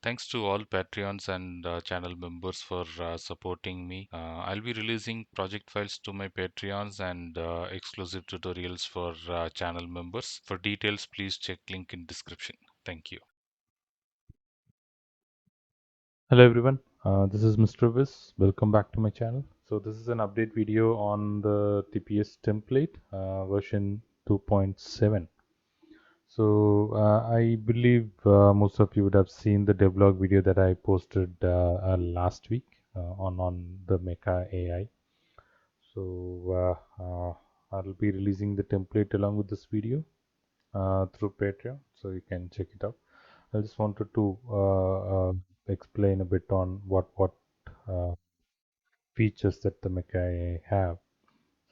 Thanks to all Patreons and channel members for supporting me. I'll be releasing project files to my Patreons and exclusive tutorials for channel members. For details, please check link in description. Thank you. Hello everyone, this is MrWhiz. Welcome back to my channel. So this is an update video on the TPS template version 2.7. So I believe most of you would have seen the devlog video that I posted last week on the Mecha AI. So I'll be releasing the template along with this video through Patreon, so you can check it out. I just wanted to explain a bit on what uh, features that the Mecha AI have.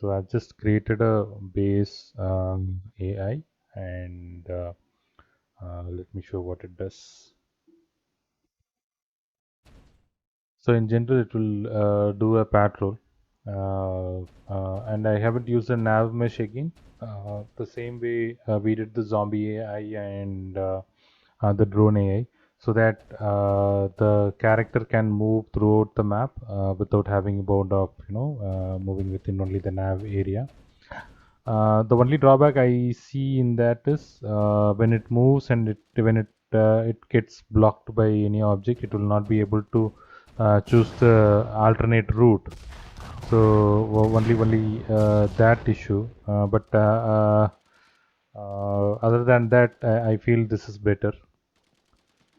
So I've just created a base AI, and let me show what it does. So in general, it will do a patrol, and I haven't used a nav mesh again. The same way we did the zombie AI and the drone AI, so that the character can move throughout the map without having a bound of moving within only the nav area. The only drawback I see in that is when it moves and it gets blocked by any object, it will not be able to choose the alternate route. So only that issue. But other than that, I feel this is better.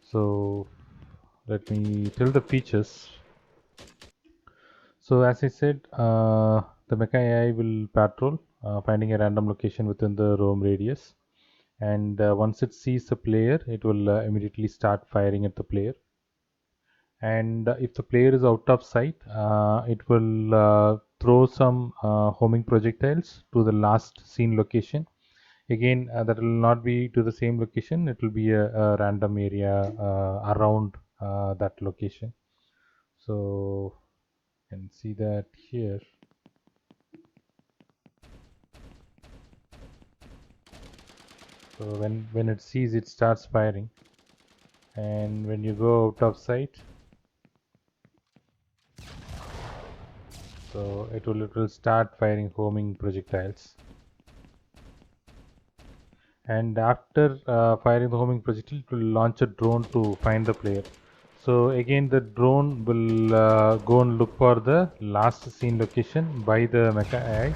So let me tell the features. So as I said, the Mecha AI will patrol, finding a random location within the roam radius. And once it sees the player, it will immediately start firing at the player. And if the player is out of sight, it will throw some homing projectiles to the last seen location. Again, that will not be to the same location, it will be a random area around that location. So you can see that here. So when it sees, it starts firing, and when you go out of sight, so it will start firing homing projectiles. And after firing the homing projectile, it will launch a drone to find the player. So again, the drone will go and look for the last seen location by the Mecha AI.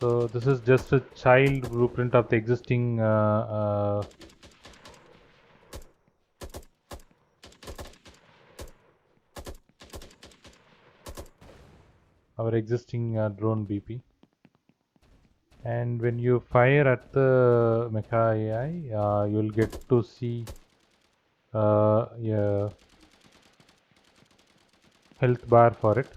So this is just a child blueprint of the existing our existing drone BP. And when you fire at the Mecha AI, you'll get to see a health bar for it.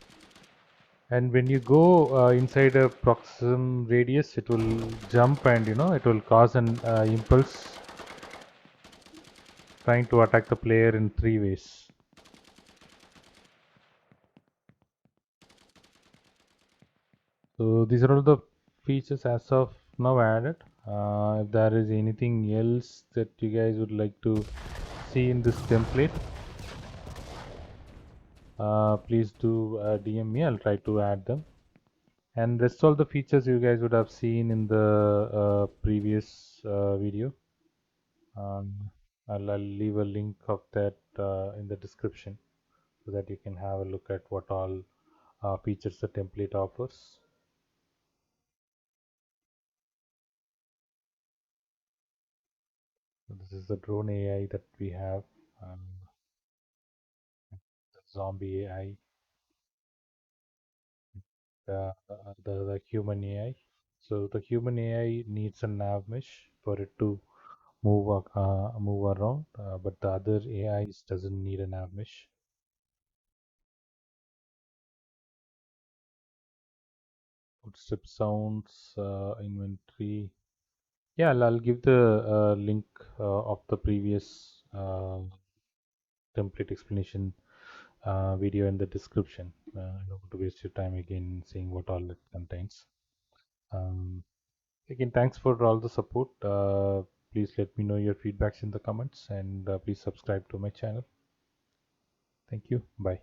And when you go inside a proxim radius, it will jump, and it will cause an impulse trying to attack the player in three ways. So these are all the features as of now added. If there is anything else that you guys would like to see in this template, please do DM me. I'll try to add them. And rest all the features you guys would have seen in the previous video. I'll leave a link of that in the description, so that you can have a look at what all features the template offers. So this is the drone AI that we have, the zombie AI, the human AI. So the human AI needs a nav mesh for it to move around, but the other AIs doesn't need a nav mesh. Footstep sounds, inventory. Yeah, I'll give the link of the previous template explanation video in the description. I don't want to waste your time again seeing what all it contains. Um, Again, thanks for all the support. Please let me know your feedbacks in the comments, and please subscribe to my channel. Thank you. Bye.